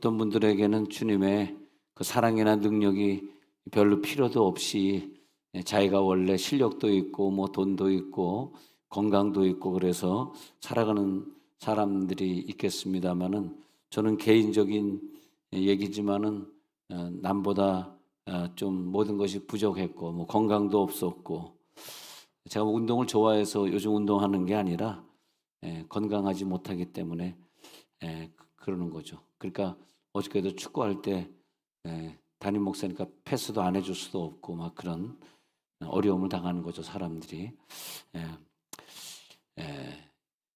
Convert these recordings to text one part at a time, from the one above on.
어떤 분들에게는 주님의 그 사랑이나 능력이 별로 필요도 없이 자기가 원래 실력도 있고 뭐 돈도 있고 건강도 있고 그래서 살아가는 사람들이 있겠습니다마는, 저는 개인적인 얘기지만은 남보다 좀 모든 것이 부족했고 뭐 건강도 없었고, 제가 운동을 좋아해서 요즘 운동하는 게 아니라 건강하지 못하기 때문에 그러는 거죠. 그러니까 어저께도 축구할 때 담임 목사니까 패스도 안 해줄 수도 없고 막 그런 어려움을 당하는 거죠, 사람들이. 예,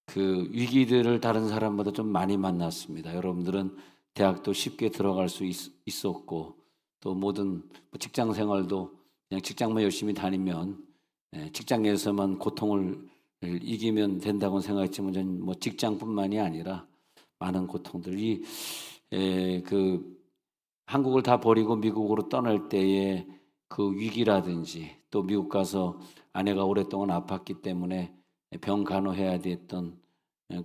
그 위기들을 다른 사람보다 좀 많이 만났습니다. 여러분들은 대학도 쉽게 들어갈 수 있었고 또 모든 직장 생활도 그냥 직장만 열심히 다니면 직장에서만 고통을 이기면 된다고 생각했지만, 저는 뭐 직장뿐만이 아니라 많은 고통들이 그 한국을 다 버리고 미국으로 떠날 때의 그 위기라든지, 또 미국 가서 아내가 오랫동안 아팠기 때문에 병 간호해야 됐던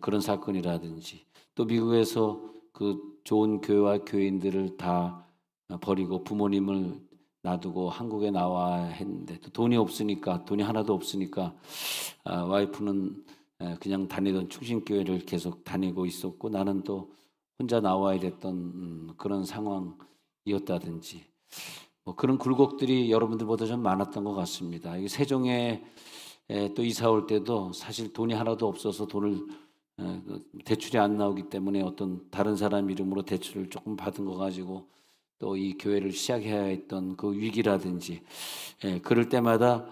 그런 사건이라든지, 또 미국에서 그 좋은 교회와 교인들을 다 버리고 부모님을 놔두고 한국에 나와야 했는데, 또 돈이 없으니까, 돈이 하나도 없으니까 와이프는 그냥 다니던 충신교회를 계속 다니고 있었고 나는 또 혼자 나와야 됐던 그런 상황이었다든지, 뭐 그런 굴곡들이 여러분들보다 좀 많았던 것 같습니다. 이 세종에 또 이사 올 때도 사실 돈이 하나도 없어서 돈을 대출이 안 나오기 때문에 어떤 다른 사람 이름으로 대출을 조금 받은 거 가지고 또 이 교회를 시작해야 했던 그 위기라든지, 그럴 때마다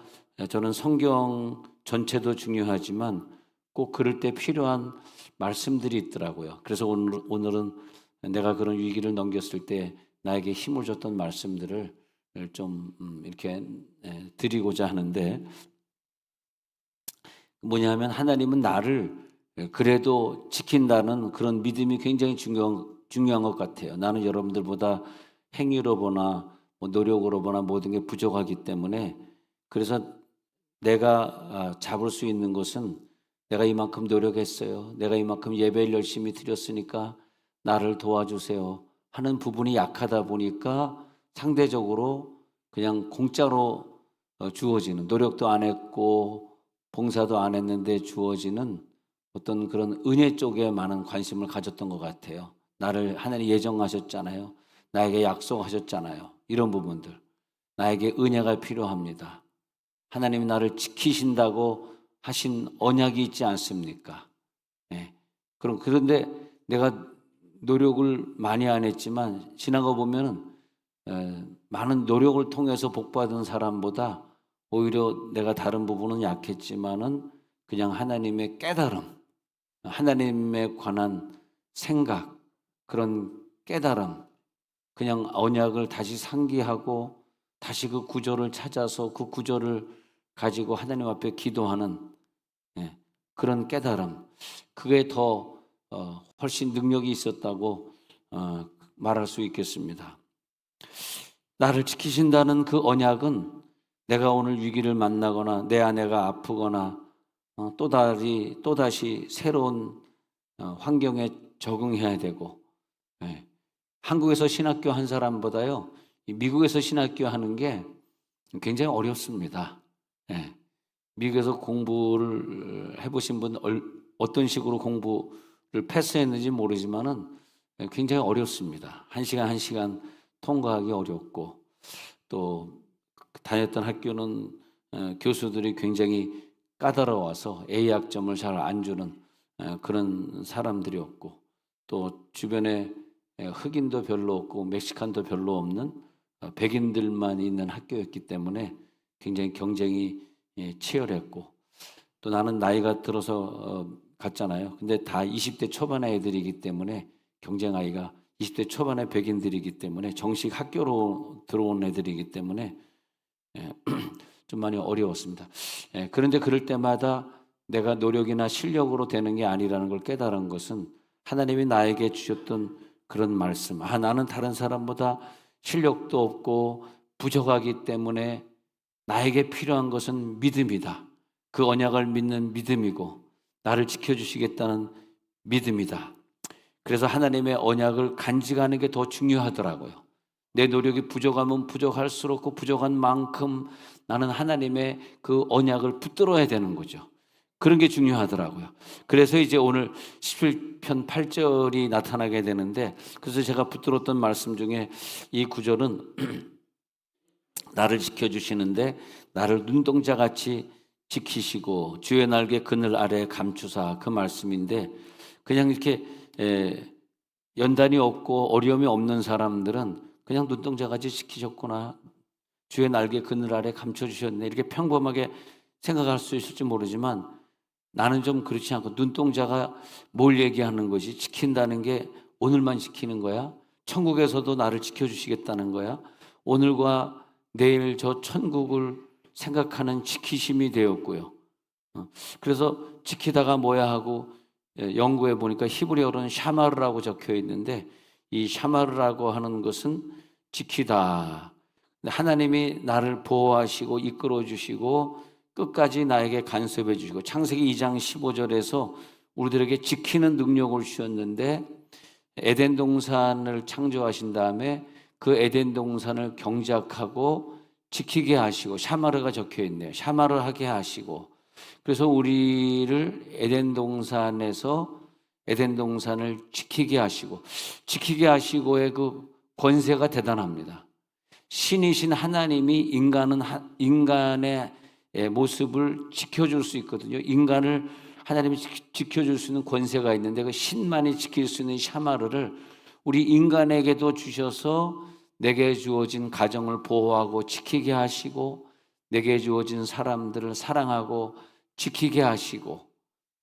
저는 성경 전체도 중요하지만 꼭 그럴 때 필요한 말씀들이 있더라고요. 그래서 오늘은 내가 그런 위기를 넘겼을 때 나에게 힘을 줬던 말씀들을 좀 이렇게 드리고자 하는데, 뭐냐면 하나님은 나를 그래도 지킨다는 그런 믿음이 굉장히 중요한 것 같아요. 나는 여러분들보다 행위로 보나 뭐 노력으로 보나 모든 게 부족하기 때문에, 그래서 내가 잡을 수 있는 것은 내가 이만큼 노력했어요, 내가 이만큼 예배를 열심히 드렸으니까 나를 도와주세요 하는 부분이 약하다 보니까 상대적으로 그냥 공짜로 주어지는, 노력도 안 했고 봉사도 안 했는데 주어지는 어떤 그런 은혜 쪽에 많은 관심을 가졌던 것 같아요. 나를 하나님 예정하셨잖아요, 나에게 약속하셨잖아요, 이런 부분들, 나에게 은혜가 필요합니다. 하나님이 나를 지키신다고 하신 언약이 있지 않습니까? 예. 그런데 내가 노력을 많이 안 했지만 지나가 보면은 많은 노력을 통해서 복받은 사람보다 오히려 내가 다른 부분은 약했지만은 그냥 하나님의 깨달음, 하나님에 관한 생각, 그런 깨달음, 그냥 언약을 다시 상기하고 다시 그 구절을 찾아서 그 구절을 가지고 하나님 앞에 기도하는 그런 깨달음, 그게 더 훨씬 능력이 있었다고 말할 수 있겠습니다. 나를 지키신다는 그 언약은 내가 오늘 위기를 만나거나 내 아내가 아프거나 또다시 새로운 환경에 적응해야 되고, 한국에서 신학교 한 사람보다요 미국에서 신학교 하는 게 굉장히 어렵습니다. 미국에서 공부를 해보신 분 어떤 식으로 공부를 패스했는지 모르지만은 굉장히 어렵습니다. 한 시간 통과하기 어렵고, 또 다녔던 학교는 교수들이 굉장히 까다로워서 A 학점을 잘 안 주는 그런 사람들이었고, 또 주변에 흑인도 별로 없고 멕시칸도 별로 없는 백인들만 있는 학교였기 때문에 굉장히 경쟁이 치열했고, 또 나는 나이가 들어서 갔잖아요. 근데 다 20대 초반의 애들이기 때문에, 경쟁 아이가 20대 초반의 백인들이기 때문에, 정식 학교로 들어온 애들이기 때문에 좀 많이 어려웠습니다. 그런데 그럴 때마다 내가 노력이나 실력으로 되는 게 아니라는 걸 깨달은 것은 하나님이 나에게 주셨던 그런 말씀, 나는 다른 사람보다 실력도 없고 부족하기 때문에 나에게 필요한 것은 믿음이다. 그 언약을 믿는 믿음이고 나를 지켜주시겠다는 믿음이다. 그래서 하나님의 언약을 간직하는 게 더 중요하더라고요. 내 노력이 부족하면 부족할수록 그 부족한 만큼 나는 하나님의 그 언약을 붙들어야 되는 거죠. 그런 게 중요하더라고요. 그래서 이제 오늘 11편 8절이 나타나게 되는데, 그래서 제가 붙들었던 말씀 중에 이 구절은 나를 지켜주시는데 나를 눈동자같이 지키시고 주의 날개 그늘 아래 감추사, 그 말씀인데, 그냥 이렇게 연단이 없고 어려움이 없는 사람들은 그냥 눈동자같이 지키셨구나, 주의 날개 그늘 아래 감춰주셨네, 이렇게 평범하게 생각할 수 있을지 모르지만, 나는 좀 그렇지 않고, 눈동자가 뭘 얘기하는 것이, 지킨다는 게 오늘만 지키는 거야? 천국에서도 나를 지켜주시겠다는 거야? 오늘과 내일 저 천국을 생각하는 지키심이 되었고요. 그래서 지키다가 뭐야 하고 연구해 보니까 히브리어로는 샤마르라고 적혀 있는데, 이 샤마르라고 하는 것은 지키다. 하나님이 나를 보호하시고 이끌어 주시고 끝까지 나에게 간섭해 주시고, 창세기 2장 15절에서 우리들에게 지키는 능력을 주셨는데, 에덴 동산을 창조하신 다음에 그 에덴 동산을 경작하고 지키게 하시고, 샤마르가 적혀 있네요. 샤마르 하게 하시고, 그래서 우리를 에덴 동산을 지키게 하시고의 그 권세가 대단합니다. 신이신 하나님이 인간의 모습을 지켜줄 수 있거든요. 인간을 하나님이 지켜줄 수 있는 권세가 있는데, 그 신만이 지킬 수 있는 샤마르를 우리 인간에게도 주셔서 내게 주어진 가정을 보호하고 지키게 하시고, 내게 주어진 사람들을 사랑하고 지키게 하시고,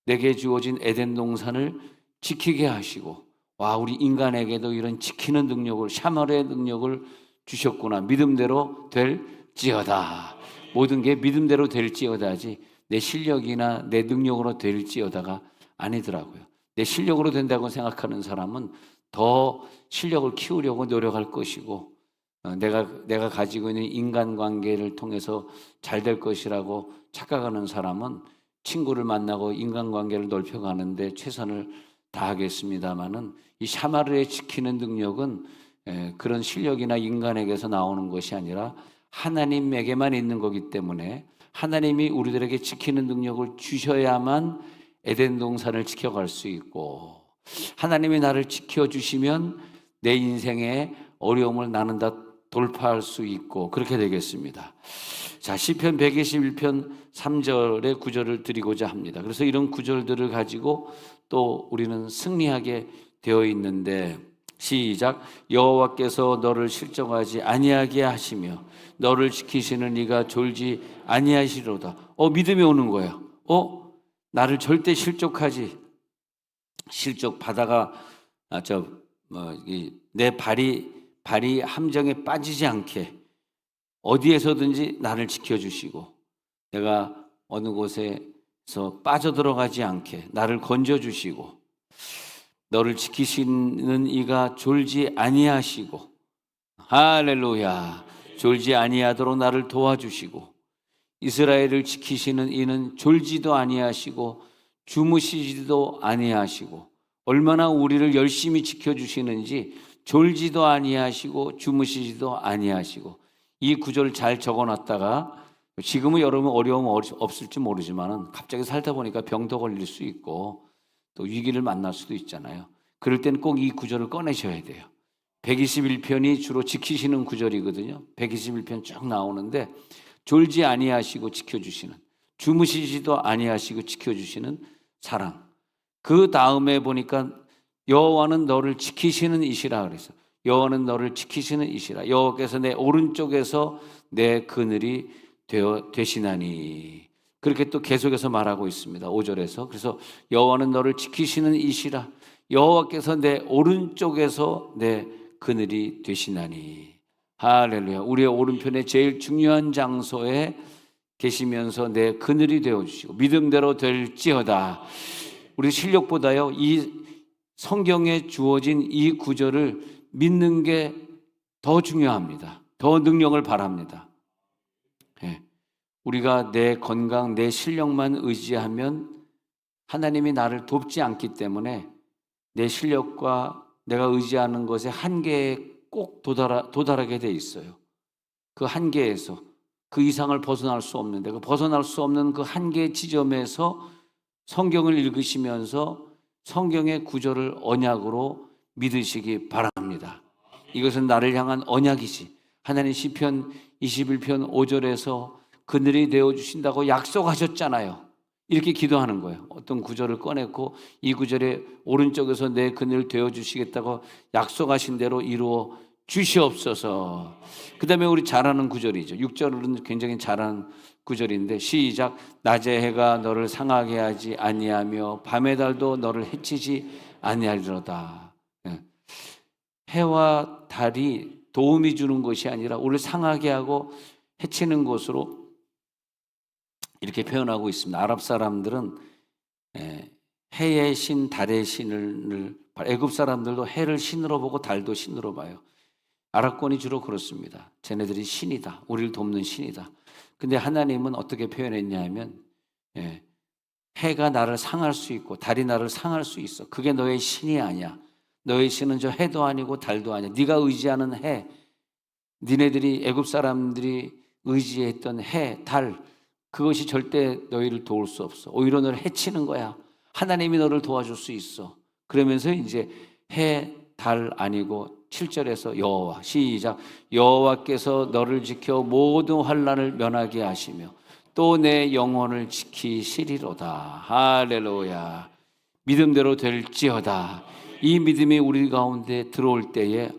내게 주어진 에덴 동산을 지키게 하시고, 와, 우리 인간에게도 이런 지키는 능력을, 샤마르의 능력을 주셨구나. 믿음대로 될지어다. 모든 게 믿음대로 될지어다지 내 실력이나 내 능력으로 될지어다가 아니더라고요. 내 실력으로 된다고 생각하는 사람은 더 실력을 키우려고 노력할 것이고, 내가 가지고 있는 인간관계를 통해서 잘 될 것이라고 착각하는 사람은 친구를 만나고 인간관계를 넓혀가는데 최선을 다하겠습니다마는, 이 샤마르의 지키는 능력은 그런 실력이나 인간에게서 나오는 것이 아니라 하나님에게만 있는 거기 때문에, 하나님이 우리들에게 지키는 능력을 주셔야만 에덴 동산을 지켜갈 수 있고, 하나님이 나를 지켜주시면 내 인생의 어려움을 나는 다 돌파할 수 있고, 그렇게 되겠습니다. 자, 시편 121편 3절의 구절을 드리고자 합니다. 그래서 이런 구절들을 가지고 또 우리는 승리하게 되어 있는데, 시작. 여호와께서 너를 실족하지 아니하게 하시며 너를 지키시는 이가 졸지 아니하시리로다. 믿음이 오는 거예요. 나를 절대 실족하다가 내 발이 함정에 빠지지 않게 어디에서든지 나를 지켜주시고, 내가 어느 곳에서 빠져들어가지 않게 나를 건져주시고, 너를 지키시는 이가 졸지 아니하시고, 할렐루야, 졸지 아니하도록 나를 도와주시고, 이스라엘을 지키시는 이는 졸지도 아니하시고 주무시지도 아니하시고, 얼마나 우리를 열심히 지켜주시는지 졸지도 아니하시고 주무시지도 아니하시고. 이 구절을 잘 적어놨다가, 지금은 여러분 어려움 없을지 모르지만 갑자기 살다 보니까 병도 걸릴 수 있고 또 위기를 만날 수도 있잖아요. 그럴 때는 꼭 이 구절을 꺼내셔야 돼요. 121편이 주로 지키시는 구절이거든요. 121편 쭉 나오는데, 졸지 아니하시고 지켜주시는, 주무시지도 아니하시고 지켜주시는 사랑. 그 다음에 보니까 여호와는 너를 지키시는 이시라 그랬어요. 여호와는 너를 지키시는 이시라. 여호와께서 내 오른쪽에서 내 그늘이 되시나니. 그렇게 또 계속해서 말하고 있습니다. 5절에서. 그래서 여호와는 너를 지키시는 이시라. 여호와께서 내 오른쪽에서 내 그늘이 되시나니. 할렐루야. 우리의 오른편에 제일 중요한 장소에 계시면서 내 그늘이 되어주시고 믿음대로 될지어다. 우리 실력보다요, 이 성경에 주어진 이 구절을 믿는 게 더 중요합니다. 더 능력을 바랍니다. 우리가 내 건강, 내 실력만 의지하면 하나님이 나를 돕지 않기 때문에 내 실력과 내가 의지하는 것의 한계에 꼭 도달하게 돼 있어요. 그 한계에서 그 이상을 벗어날 수 없는데 그 벗어날 수 없는 그 한계 지점에서 성경을 읽으시면서 성경의 구절을 언약으로 믿으시기 바랍니다. 이것은 나를 향한 언약이지. 하나님 시편 21편 5절에서 그늘이 되어주신다고 약속하셨잖아요. 이렇게 기도하는 거예요. 어떤 구절을 꺼냈고 이 구절에 오른쪽에서 내 그늘 되어주시겠다고 약속하신 대로 이루어 주시옵소서. 그 다음에 우리 잘하는 구절이죠. 6절은 굉장히 잘하는 구절인데 시작. 낮의 해가 너를 상하게 하지 아니하며 밤의 달도 너를 해치지 아니하리로다. 해와 달이 도움이 주는 것이 아니라 우리를 상하게 하고 해치는 것으로 이렇게 표현하고 있습니다. 아랍 사람들은 해의 신, 달의 신을 애굽 사람들도 해를 신으로 보고 달도 신으로 봐요. 아랍권이 주로 그렇습니다. 쟤네들이 신이다. 우리를 돕는 신이다. 근데 하나님은 어떻게 표현했냐 하면 해가 나를 상할 수 있고 달이 나를 상할 수 있어. 그게 너의 신이 아니야. 너의 신은 저 해도 아니고 달도 아니야. 네가 의지하는 해, 니네들이 애굽 사람들이 의지했던 해, 달, 그것이 절대 너희를 도울 수 없어. 오히려 너를 해치는 거야. 하나님이 너를 도와줄 수 있어. 그러면서 이제 해, 달 아니고 7절에서 여호와, 시작. 여호와께서 너를 지켜 모든 환난을 면하게 하시며 또 내 영혼을 지키시리로다. 할렐루야. 믿음대로 될지어다. 이 믿음이 우리 가운데 들어올 때에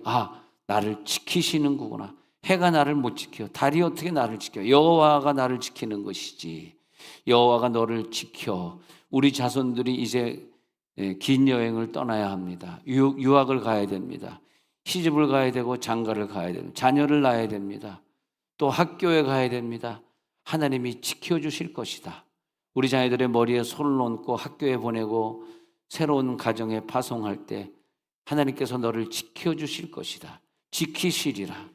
나를 지키시는구나. 해가 나를 못 지켜. 달이 어떻게 나를 지켜? 여호와가 나를 지키는 것이지. 여호와가 너를 지켜. 우리 자손들이 이제 긴 여행을 떠나야 합니다. 유학을 가야 됩니다. 시집을 가야 되고 장가를 가야 됩니다. 자녀를 낳아야 됩니다. 또 학교에 가야 됩니다. 하나님이 지켜주실 것이다. 우리 자녀들의 머리에 손을 얹고 학교에 보내고 새로운 가정에 파송할 때 하나님께서 너를 지켜주실 것이다. 지키시리라.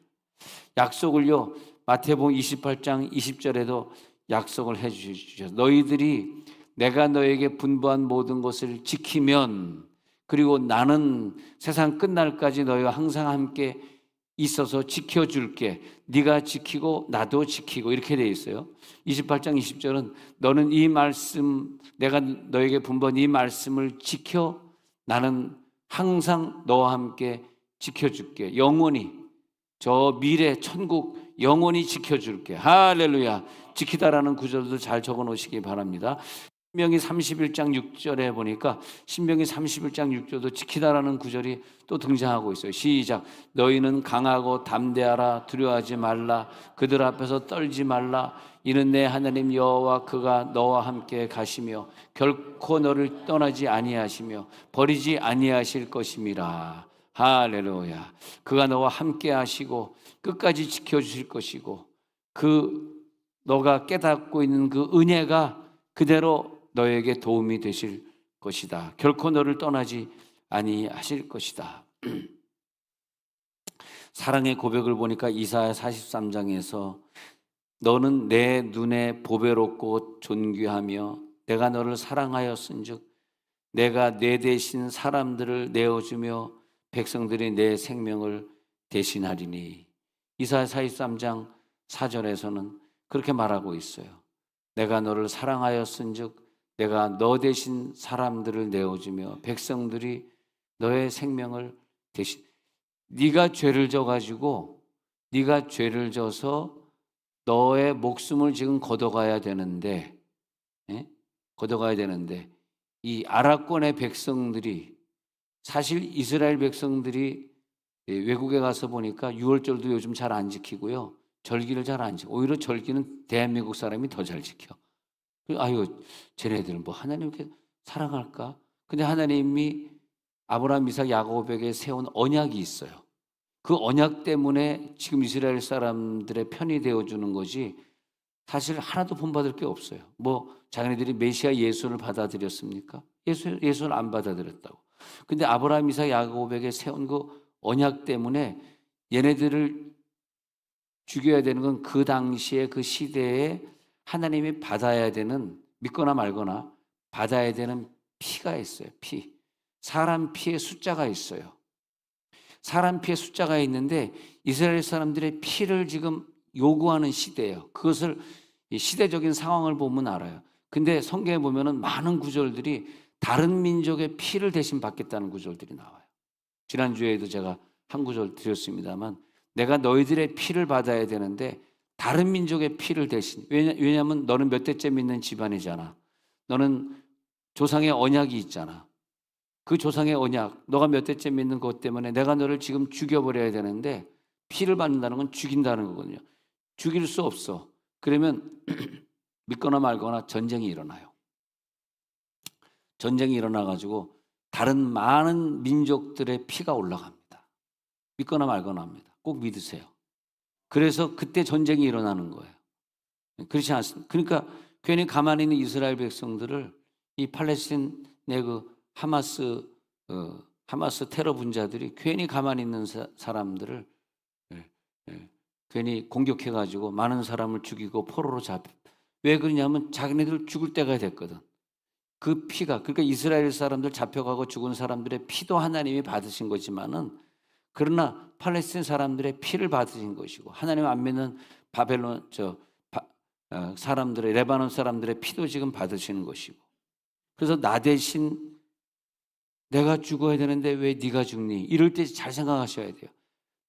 약속을요, 마태복음 28장 20절에도 약속을 해 주셨어요. 너희들이 내가 너에게 분부한 모든 것을 지키면, 그리고 나는 세상 끝날까지 너희와 항상 함께 있어서 지켜줄게. 네가 지키고 나도 지키고, 이렇게 되어 있어요. 28장 20절은 너는 이 말씀, 내가 너에게 분부한 이 말씀을 지켜 나는 항상 너와 함께 지켜줄게. 영원히 저 미래 천국 영원히 지켜줄게. 할렐루야. 지키다라는 구절도 잘 적어 놓으시기 바랍니다. 신명기 31장 6절에 보니까 신명기 31장 6절도 지키다라는 구절이 또 등장하고 있어요. 시작. 너희는 강하고 담대하라. 두려워하지 말라. 그들 앞에서 떨지 말라. 이는 내 하나님 여호와 그가 너와 함께 가시며 결코 너를 떠나지 아니하시며 버리지 아니하실 것임이라. 할렐루야. 그가 너와 함께 하시고 끝까지 지켜주실 것이고 너가 깨닫고 있는 그 은혜가 그대로 너에게 도움이 되실 것이다. 결코 너를 떠나지 아니하실 것이다. 사랑의 고백을 보니까 이사야 43장에서 너는 내 눈에 보배롭고 존귀하며 내가 너를 사랑하였은즉 내가 내 대신 사람들을 내어주며 백성들이 내 생명을 대신하리니. 이사야 43장 4절에서는 그렇게 말하고 있어요. 내가 너를 사랑하였은즉 내가 너 대신 사람들을 내어주며 백성들이 너의 생명을 대신. 네가 죄를 져가지고 네가 죄를 져서 너의 목숨을 지금 걷어가야 되는데 이 아랍권의 백성들이, 사실 이스라엘 백성들이 외국에 가서 보니까 유월절도 요즘 잘 안 지키고요. 절기를 잘 안 지켜. 오히려 절기는 대한민국 사람이 더 잘 지켜. 아유, 쟤네들은 뭐 하나님 이렇게 사랑할까? 근데 하나님이 아브라함, 이삭, 야곱에게 세운 언약이 있어요. 그 언약 때문에 지금 이스라엘 사람들의 편이 되어주는 것이 사실 하나도 본받을 게 없어요. 뭐 자기네들이 메시아 예수를 받아들였습니까? 예수를 안 받아들였다고. 근데 아브라함, 이삭, 야곱에게 세운 그 언약 때문에 얘네들을 죽여야 되는 건 그 당시에 그 시대에 하나님이 받아야 되는, 믿거나 말거나 받아야 되는 피가 있어요. 피. 사람 피의 숫자가 있어요. 사람 피의 숫자가 있는데 이스라엘 사람들의 피를 지금 요구하는 시대예요. 그것을 이 시대적인 상황을 보면 알아요. 근데 성경에 보면은 많은 구절들이 다른 민족의 피를 대신 받겠다는 구절들이 나와요. 지난주에도 제가 한 구절 드렸습니다만 내가 너희들의 피를 받아야 되는데 다른 민족의 피를 대신, 왜냐하면 너는 몇 대째 믿는 집안이잖아. 너는 조상의 언약이 있잖아. 그 조상의 언약, 너가 몇 대째 믿는 것 때문에 내가 너를 지금 죽여버려야 되는데 피를 받는다는 건 죽인다는 거거든요. 죽일 수 없어. 그러면 믿거나 말거나 전쟁이 일어나요. 전쟁이 일어나가지고 다른 많은 민족들의 피가 올라갑니다. 믿거나 말거나 합니다. 꼭 믿으세요. 그래서 그때 전쟁이 일어나는 거예요. 그렇지 않습니까? 그러니까 괜히 가만히 있는 이스라엘 백성들을 이 팔레스틴의 그 하마스 테러 분자들이 괜히 가만히 있는 사람들을 괜히 공격해가지고 많은 사람을 죽이고 포로로 왜 그러냐면 자기네들 죽을 때가 됐거든. 그 피가, 그러니까 이스라엘 사람들 잡혀가고 죽은 사람들의 피도 하나님이 받으신 거지만은, 그러나 팔레스틴 사람들의 피를 받으신 것이고 하나님 안 믿는 바벨론 사람들의, 레바논 사람들의 피도 지금 받으시는 것이고, 그래서 나 대신 내가 죽어야 되는데 왜 네가 죽니? 이럴 때 잘 생각하셔야 돼요.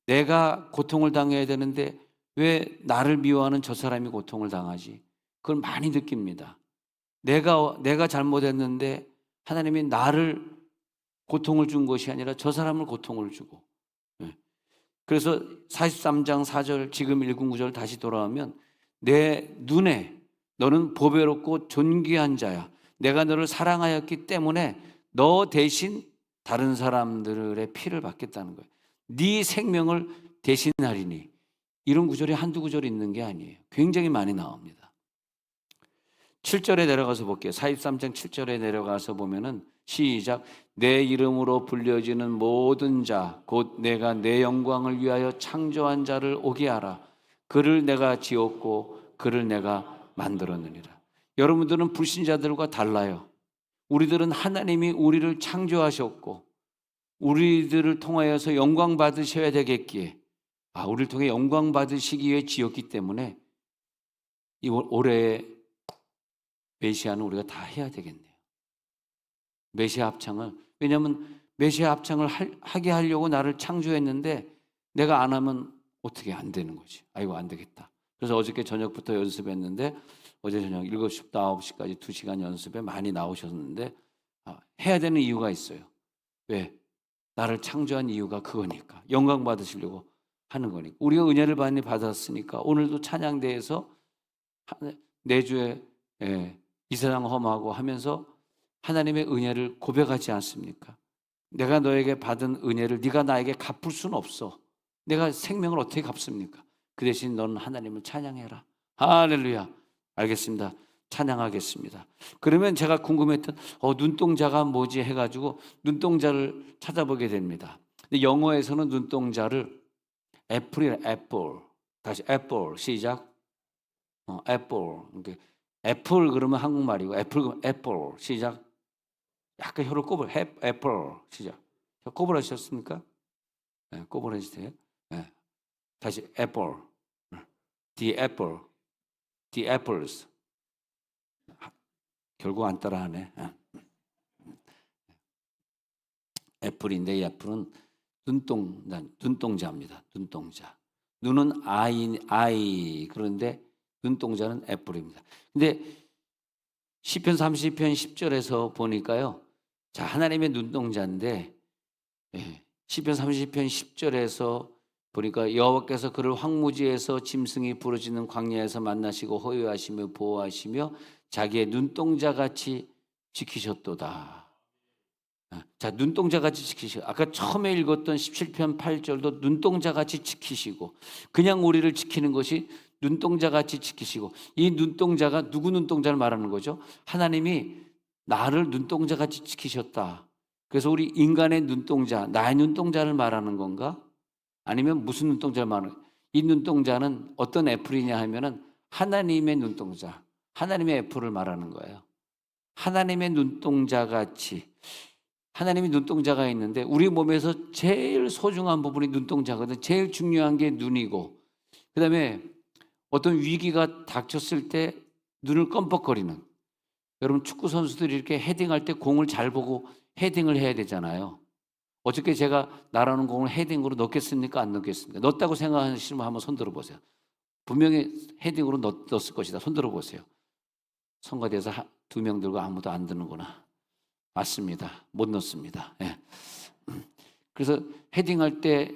내가 고통을 당해야 되는데 왜 나를 미워하는 저 사람이 고통을 당하지? 그걸 많이 느낍니다. 내가 잘못했는데 하나님이 나를 고통을 준 것이 아니라 저 사람을 고통을 주고. 그래서 43장 4절 지금 읽은 구절 다시 돌아오면 내 눈에 너는 보배롭고 존귀한 자야. 내가 너를 사랑하였기 때문에 너 대신 다른 사람들의 피를 받겠다는 거예요. 네 생명을 대신하리니. 이런 구절이 한두 구절이 있는 게 아니에요. 굉장히 많이 나옵니다. 7절에 내려가서 볼게요. 43장 7절에 내려가서 보면은 시작. 내 이름으로 불려지는 모든 자 곧 내가 내 영광을 위하여 창조한 자를 오게 하라. 그를 내가 지었고 그를 내가 만들었느니라. 여러분들은 불신자들과 달라요. 우리들은 하나님이 우리를 창조하셨고 우리들을 통하여서 영광 받으셔야 되겠기에, 우리를 통해 영광 받으시기 위해 지었기 때문에 이 올해의 메시아는 우리가 다 해야 되겠네요. 메시아 합창을. 왜냐하면 메시아 합창을 하게 하려고 나를 창조했는데 내가 안 하면 어떻게 안 되는 거지. 아이고 안 되겠다. 그래서 어저께 저녁부터 연습했는데 어제 저녁 7시부터 9시까지 2시간 연습에 많이 나오셨는데 해야 되는 이유가 있어요. 왜? 나를 창조한 이유가 그거니까. 영광 받으시려고 하는 거니까. 우리가 은혜를 많이 받았으니까 오늘도 찬양대에서 내주에 이 세상 험하고 하면서 하나님의 은혜를 고백하지 않습니까? 내가 너에게 받은 은혜를 네가 나에게 갚을 수는 없어. 내가 생명을 어떻게 갚습니까? 그 대신 너는 하나님을 찬양해라. 할렐루야. 알겠습니다. 찬양하겠습니다. 그러면 제가 궁금했던 눈동자가 뭐지 해가지고 눈동자를 찾아보게 됩니다. 근데 영어에서는 눈동자를 애플이라, 애플. 다시 애플 시작. 애플. 애플 그러면 한국말이고 애플 그러면 애플 시작. 약간 혀를 꼽을 애플 시작. 혀 꼽으라셨습니까? 네, 꼽으라주세요. 네. 다시 애플. The apple. The apples. 결국 안 따라하네. 애플인데 이 애플은 눈동자입니다. 눈동자. 눈은 아이 그런데 눈동자는 애플입니다. 근데 시편 30편 10절에서 보니까요. 자, 하나님의 눈동자인데 시편 30편 10절에서 보니까 여호와께서 그를 황무지에서 짐승이 부르짖는 광야에서 만나시고 호위하시며 보호하시며 자기의 눈동자같이 지키셨도다. 자, 눈동자같이 지키시고, 아까 처음에 읽었던 17편 8절도 눈동자같이 지키시고, 그냥 우리를 지키는 것이 눈동자같이 지키시고, 이 눈동자가 누구 눈동자를 말하는 거죠? 하나님이 나를 눈동자같이 지키셨다. 그래서 우리 인간의 눈동자, 나의 눈동자를 말하는 건가? 아니면 무슨 눈동자를 말하는 건가? 이 눈동자는 어떤 애플이냐 하면은 하나님의 눈동자, 하나님의 애플을 말하는 거예요. 하나님의 눈동자같이. 하나님이 눈동자가 있는데 우리 몸에서 제일 소중한 부분이 눈동자거든. 제일 중요한 게 눈이고, 그다음에 어떤 위기가 닥쳤을 때 눈을 껌뻑거리는, 여러분 축구 선수들이 이렇게 헤딩할 때 공을 잘 보고 헤딩을 해야 되잖아요. 어저께 제가 날아오는 공을 헤딩으로 넣겠습니까? 안 넣겠습니까? 넣었다고 생각하시면 한번 손 들어보세요. 분명히 헤딩으로 넣었을 것이다. 손 들어보세요. 성가대에서 2명 들고 아무도 안 드는구나. 맞습니다. 못 넣습니다. 예. 그래서 헤딩할 때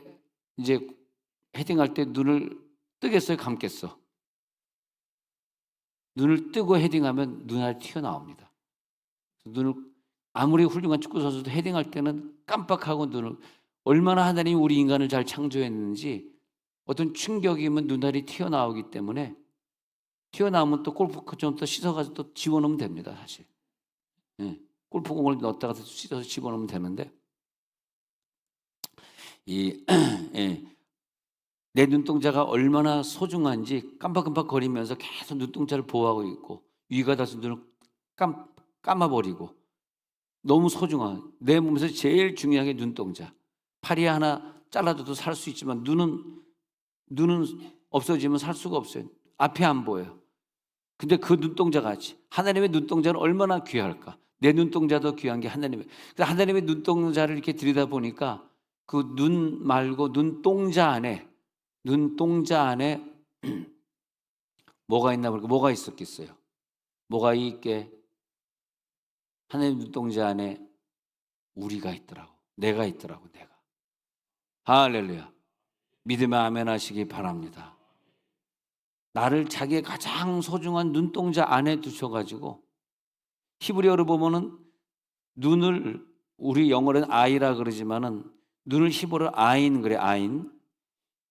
눈을 뜨겠어요? 감겠어? 눈을 뜨고 헤딩하면 눈알이 튀어나옵니다. 눈을 아무리 훌륭한 축구 선수도 헤딩할 때는 깜빡하고 눈을, 얼마나 하나님이 우리 인간을 잘 창조했는지 어떤 충격이면 눈알이 튀어나오기 때문에, 튀어나오면 또 골프 좀 더 씻어가지고 또 집어넣으면 됩니다. 사실. 예. 골프공을 넣었다가 씻어서 집어넣으면 되는데, 예. 내 눈동자가 얼마나 소중한지 깜빡깜빡 거리면서 계속 눈동자를 보호하고 있고, 위가 닿아서 눈을 감아버리고, 너무 소중한, 내 몸에서 제일 중요한 게 눈동자. 팔이 하나 잘라줘도 살 수 있지만 눈은 없어지면 살 수가 없어요. 앞이 안 보여요. 근데 그 눈동자 같이 하나님의 눈동자는 얼마나 귀할까. 내 눈동자도 귀한 게 하나님의. 하나님의 눈동자를 이렇게 들여다보니까 그 눈 말고 눈동자 안에 뭐가 있나 보니까 뭐가 있었겠어요. 뭐가 있게? 하나님 눈동자 안에 우리가 있더라고. 내가 있더라고. 내가. 할렐루야. 믿음의 아멘 하시기 바랍니다. 나를 자기의 가장 소중한 눈동자 안에 두셔가지고, 히브리어로 보면은 눈을, 우리 영어로는 아이라 그러지만은 눈을 히브리어로 아인 그래. 아인.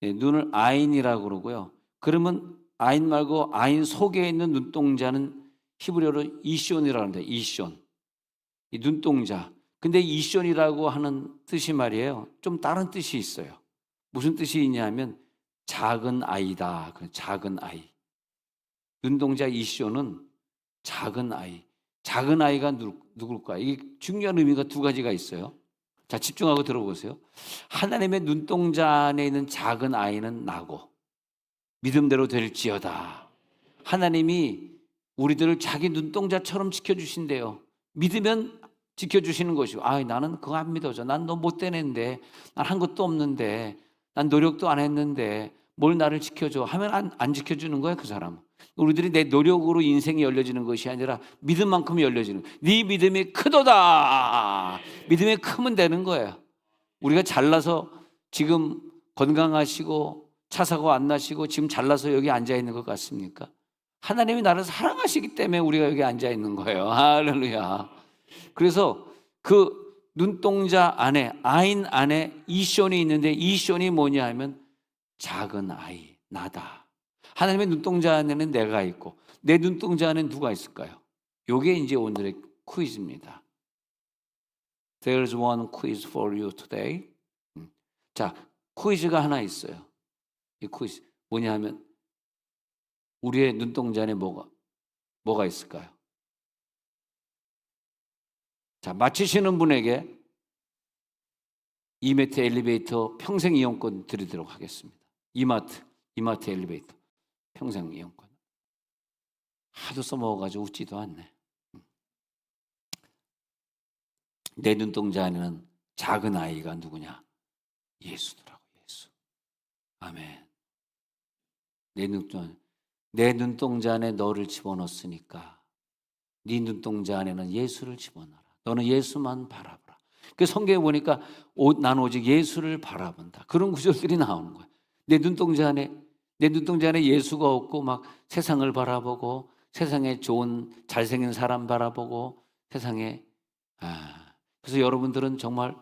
네, 눈을 아인이라고 그러고요. 그러면 아인 말고 아인 속에 있는 눈동자는 히브리어로 이숀이라고 하는데, 이숀. 이 눈동자. 근데 이숀이라고 하는 뜻이 말이에요, 좀 다른 뜻이 있어요. 무슨 뜻이 있냐면 작은 아이다. 작은 아이. 눈동자 이숀은 작은 아이. 작은 아이가 누굴까? 이게 중요한 의미가 2가지가 있어요. 자, 집중하고 들어보세요. 하나님의 눈동자 안에 있는 작은 아이는 나고, 믿음대로 될지어다. 하나님이 우리들을 자기 눈동자처럼 지켜주신대요. 믿으면 지켜주시는 것이고, 나는 그거 안 믿어져. 난 너무 못된 애인데, 난 한 것도 없는데, 난 노력도 안 했는데 뭘 나를 지켜줘 하면 안 지켜주는 거야, 그 사람은. 우리들이 내 노력으로 인생이 열려지는 것이 아니라 믿음만큼 열려지는 거야. 네 믿음이 크도다. 믿음이 크면 되는 거예요. 우리가 잘나서 지금 건강하시고 차 사고 안 나시고 지금 잘나서 여기 앉아 있는 것 같습니까? 하나님이 나를 사랑하시기 때문에 우리가 여기 앉아 있는 거예요. 할렐루야. 그래서 그 눈동자 안에, 아인 안에 이숀이 있는데, 이숀이 뭐냐 하면 작은 아이, 나다. 하나님의 눈동자 안에는 내가 있고, 내 눈동자 안에는 누가 있을까요? 이게 이제 오늘의 퀴즈입니다. There's one quiz for you today. 자, 퀴즈가 하나 있어요. 이 퀴즈 뭐냐 하면, 우리의 눈동자 안에 뭐가 있을까요? 자, 맞히시는 분에게 이마트 엘리베이터 평생 이용권 드리도록 하겠습니다. 이마트 엘리베이터 평생 이용권. 하도 써먹어가지고 웃지도 않네. 내 눈동자 안에는 작은 아이가 누구냐? 예수더라고. 예수. 아멘. 내 눈동자 안에 너를 집어넣었으니까 네 눈동자 안에는 예수를 집어넣어라. 너는 예수만 바라보라. 그 성경에 보니까 난 오직 예수를 바라본다. 그런 구절들이 나오는 거예요. 내 눈동자 안에 예수가 없고 막 세상을 바라보고, 세상에 좋은 잘생긴 사람 바라보고, 세상에 그래서 여러분들은 정말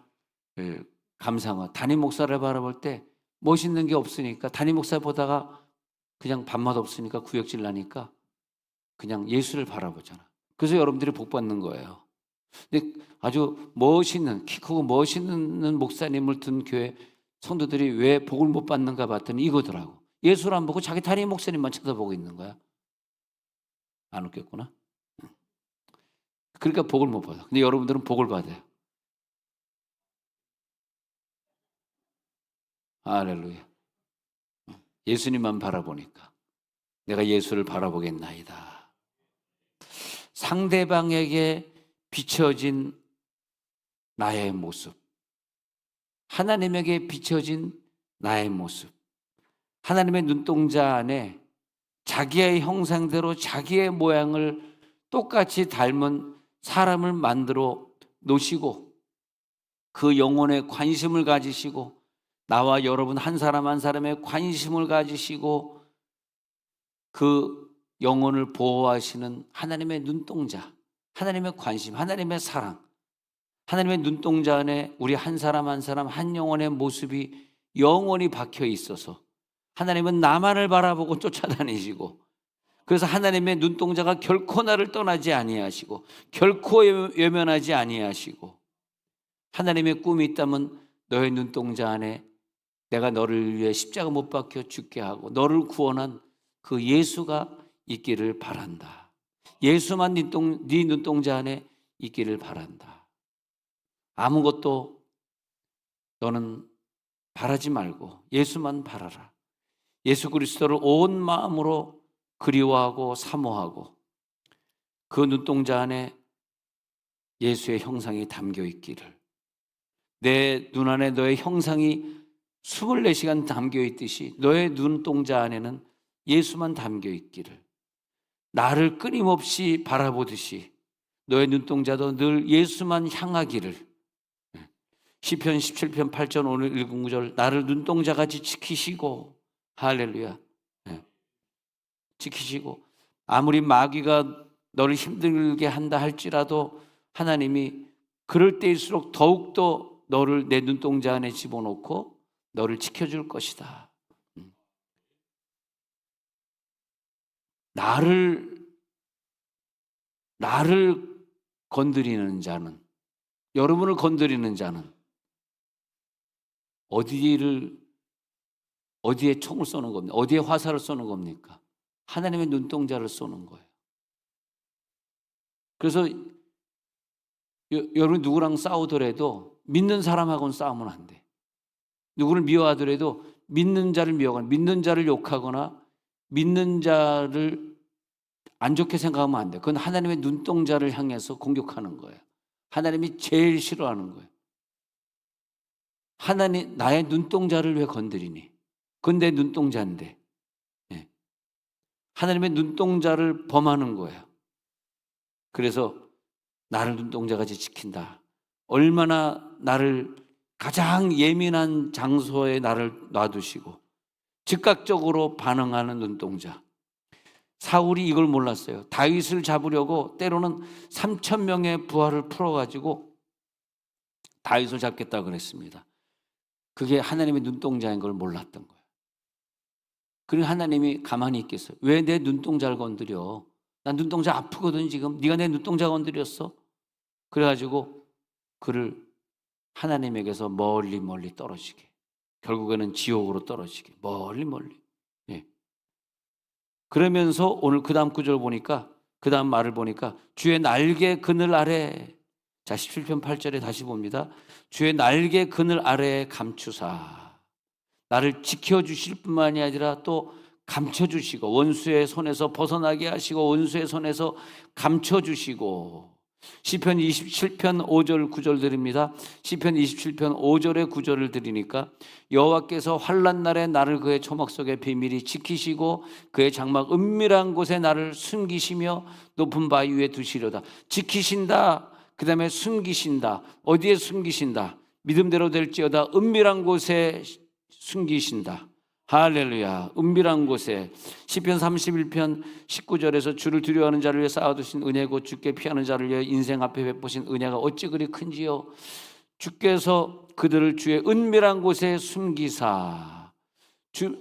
감사한, 담임 목사를 바라볼 때 멋있는 게 없으니까, 담임 목사 보다가 그냥 밥맛 없으니까 구역질 나니까 그냥 예수를 바라보잖아. 그래서 여러분들이 복 받는 거예요. 근데 아주 멋있는, 키 크고 멋있는 목사님을 둔 교회 성도들이 왜 복을 못 받는가 봤더니 이거더라고. 예수를 안 보고 자기 담임 목사님만 쳐다보고 있는 거야. 안 웃겼구나. 그러니까 복을 못 받아. 근데 여러분들은 복을 받아요. 할렐루야. 예수님만 바라보니까 내가 예수를 바라보겠나이다. 상대방에게 비춰진 나의 모습, 하나님에게 비춰진 나의 모습, 하나님의 눈동자 안에 자기의 형상대로 자기의 모양을 똑같이 닮은 사람을 만들어 놓으시고 그 영혼에 관심을 가지시고 나와 여러분 한 사람 한 사람의 관심을 가지시고 그 영혼을 보호하시는 하나님의 눈동자, 하나님의 관심, 하나님의 사랑, 하나님의 눈동자 안에 우리 한 사람 한 사람 한 영혼의 모습이 영원히 박혀 있어서 하나님은 나만을 바라보고 쫓아다니시고 그래서 하나님의 눈동자가 결코 나를 떠나지 아니하시고 결코 외면하지 아니하시고 하나님의 꿈이 있다면 너의 눈동자 안에 내가 너를 위해 십자가 못 박혀 죽게 하고 너를 구원한 그 예수가 있기를 바란다. 예수만 네 눈동자 안에 있기를 바란다. 아무것도 너는 바라지 말고 예수만 바라라. 예수 그리스도를 온 마음으로 그리워하고 사모하고 그 눈동자 안에 예수의 형상이 담겨 있기를, 내 눈 안에 너의 형상이 24시간 담겨 있듯이 너의 눈동자 안에는 예수만 담겨 있기를, 나를 끊임없이 바라보듯이 너의 눈동자도 늘 예수만 향하기를. 시편 17편 8절 오늘 읽은 구절, 나를 눈동자같이 지키시고, 할렐루야, 지키시고 아무리 마귀가 너를 힘들게 한다 할지라도 하나님이 그럴 때일수록 더욱더 너를 내 눈동자 안에 집어넣고 너를 지켜줄 것이다. 나를 건드리는 자는, 여러분을 건드리는 자는 어디에 총을 쏘는 겁니까? 어디에 화살을 쏘는 겁니까? 하나님의 눈동자를 쏘는 거예요. 그래서 여러분 누구랑 싸우더라도 믿는 사람하고는 싸우면 안 돼. 누구를 미워하더라도 믿는 자를 미워하거나 믿는 자를 욕하거나 믿는 자를 안 좋게 생각하면 안 돼. 그건 하나님의 눈동자를 향해서 공격하는 거예요. 하나님이 제일 싫어하는 거예요. 하나님, 나의 눈동자를 왜 건드리니? 그건 내 눈동자인데. 하나님의 눈동자를 범하는 거예요. 그래서 나를 눈동자같이 지킨다. 얼마나 나를 가장 예민한 장소에 나를 놔두시고 즉각적으로 반응하는 눈동자. 사울이 이걸 몰랐어요. 다윗을 잡으려고 때로는 3,000명의 부하를 풀어가지고 다윗을 잡겠다고 그랬습니다. 그게 하나님의 눈동자인 걸 몰랐던 거예요. 그리고 하나님이 가만히 있겠어요? 왜 내 눈동자를 건드려? 난 눈동자 아프거든 지금. 네가 내 눈동자 건드렸어? 그래가지고 그를 하나님에게서 멀리 떨어지게, 결국에는 지옥으로 떨어지게, 멀리. 그러면서 오늘 그 다음 구절 보니까, 그 다음 말을 보니까 주의 날개 그늘 아래, 자 17편 8절에 다시 봅니다. 주의 날개 그늘 아래에 감추사, 나를 지켜주실 뿐만이 아니라 또 감춰주시고 원수의 손에서 벗어나게 하시고 원수의 손에서 감춰주시고. 시편 27편 5절 9절 드립니다. 시편 27편 5절의 9절을 드리니까 여호와께서 환난 날에 나를 그의 초막 속에 비밀히 지키시고 그의 장막 은밀한 곳에 나를 숨기시며 높은 바위 위에 두시려다. 지키신다. 그 다음에 숨기신다. 어디에 숨기신다? 믿음대로 될지어다 은밀한 곳에 숨기신다. 할렐루야. 은밀한 곳에. 시편 31편 19절에서 주를 두려워하는 자를 위해 쌓아두신 은혜고 주께 피하는 자를 위해 인생 앞에 베푸신 은혜가 어찌 그리 큰지요. 주께서 그들을 주의 은밀한 곳에 숨기사.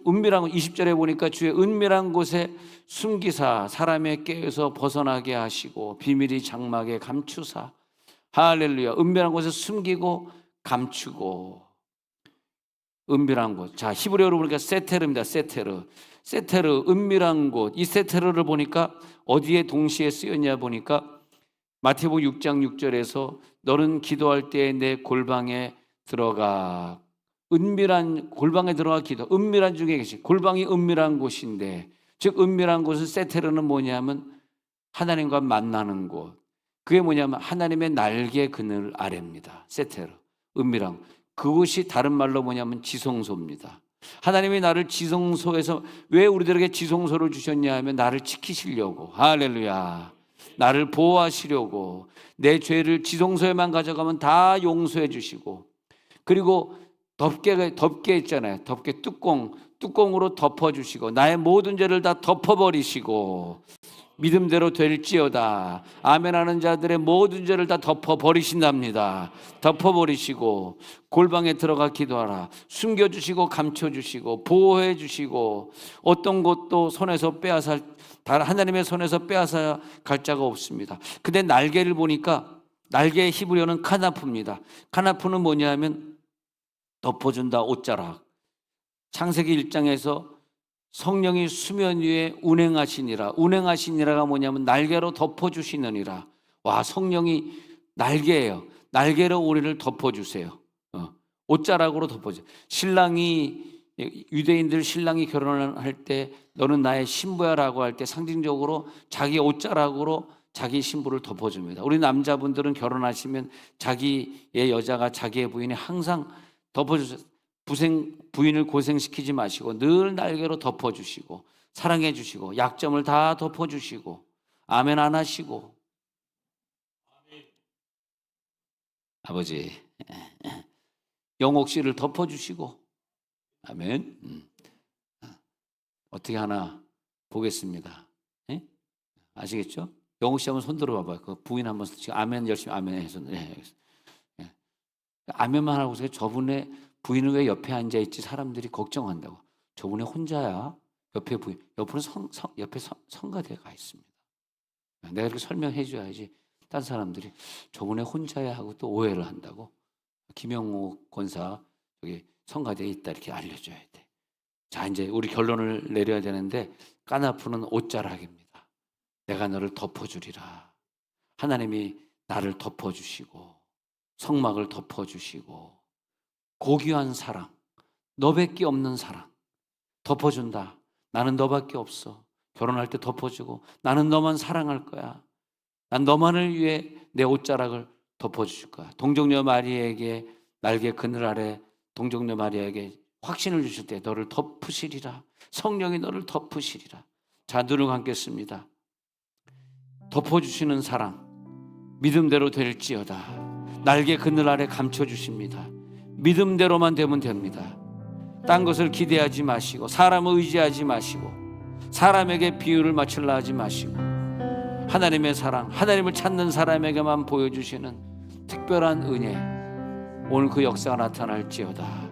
은밀한 곳 20절에 보니까 주의 은밀한 곳에 숨기사 사람의 꾀에서 벗어나게 하시고 비밀이 장막에 감추사. 할렐루야. 은밀한 곳에 숨기고 감추고. 은밀한 곳. 자, 히브리어로 보니까 세테르입니다. 세테르, 은밀한 곳. 이 세테르를 보니까 어디에 동시에 쓰였냐 보니까 마태복음 6장 6절에서 너는 기도할 때에 내 골방에 들어가. 은밀한 골방에 들어가 기도. 은밀한 중에 계시. 골방이 은밀한 곳인데, 즉 은밀한 곳은 세테르는 뭐냐면 하나님과 만나는 곳. 그게 뭐냐면 하나님의 날개 그늘 아래입니다. 세테르, 은밀한 그곳이 다른 말로 뭐냐면 지성소입니다. 하나님이 나를 지성소에서, 왜 우리들에게 지성소를 주셨냐 하면 나를 지키시려고, 할렐루야, 나를 보호하시려고. 내 죄를 지성소에만 가져가면 다 용서해 주시고, 그리고 덮개 있잖아요. 덮개 뚜껑으로 덮어주시고, 나의 모든 죄를 다 덮어버리시고, 믿음대로 될지어다. 아멘하는 자들의 모든 죄를 다 덮어버리신답니다. 덮어버리시고 골방에 들어가 기도하라. 숨겨주시고 감춰주시고 보호해주시고, 어떤 것도 손에서 빼앗아, 하나님의 손에서 빼앗아 갈 자가 없습니다. 근데 날개를 보니까 날개의 히브리어는 카나프입니다. 카나프는 뭐냐면 덮어준다, 옷자락. 창세기 1장에서 성령이 수면 위에 운행하시니라. 운행하시니라가 뭐냐면 날개로 덮어주시느니라. 와, 성령이 날개예요. 날개로 우리를 덮어주세요. 옷자락으로 덮어주세요. 유대인들 신랑이 결혼을 할 때 너는 나의 신부야라고 할 때 상징적으로 자기 옷자락으로 자기 신부를 덮어줍니다. 우리 남자분들은 결혼하시면 자기의 여자가, 자기의 부인이 항상 덮어주세요. 부인을 고생시키지 마시고 늘 날개로 덮어주시고 사랑해 주시고 약점을 다 덮어주시고, 아멘 안 하시고, 아버지 영옥 씨를 덮어주시고, 아멘. 어떻게 하나 보겠습니다. 예? 아시겠죠? 영옥 씨 한번 손 들어봐봐요. 그 부인 한번 지금 아멘 열심히 아멘 해서, 예. 아멘만 하고 있어요. 저분의 부인은 왜 옆에 앉아 있지? 사람들이 걱정한다고. 저분이 혼자야. 옆에 부인, 옆으로 옆에 성가대가 있습니다. 내가 이렇게 설명해 줘야지 딴 사람들이 저분이 혼자야 하고 또 오해를 한다고. 김영옥 권사 여기 성가대에 있다 이렇게 알려줘야 돼. 자, 이제 우리 결론을 내려야 되는데, 까나프는 옷자락입니다. 내가 너를 덮어주리라. 하나님이 나를 덮어주시고 성막을 덮어주시고 고귀한 사랑, 너밖에 없는 사랑 덮어준다. 나는 너밖에 없어. 결혼할 때 덮어주고 나는 너만 사랑할 거야. 난 너만을 위해 내 옷자락을 덮어주실 거야. 동정녀 마리아에게 날개 그늘 아래 동정녀 마리아에게 확신을 주실 때 너를 덮으시리라. 성령이 너를 덮으시리라. 자, 눈을 감겠습니다. 덮어주시는 사랑, 믿음대로 될지어다. 날개 그늘 아래 감춰주십니다. 믿음대로만 되면 됩니다. 딴 것을 기대하지 마시고 사람을 의지하지 마시고 사람에게 비유를 맞추려 하지 마시고 하나님의 사랑, 하나님을 찾는 사람에게만 보여주시는 특별한 은혜, 오늘 그 역사가 나타날지어다.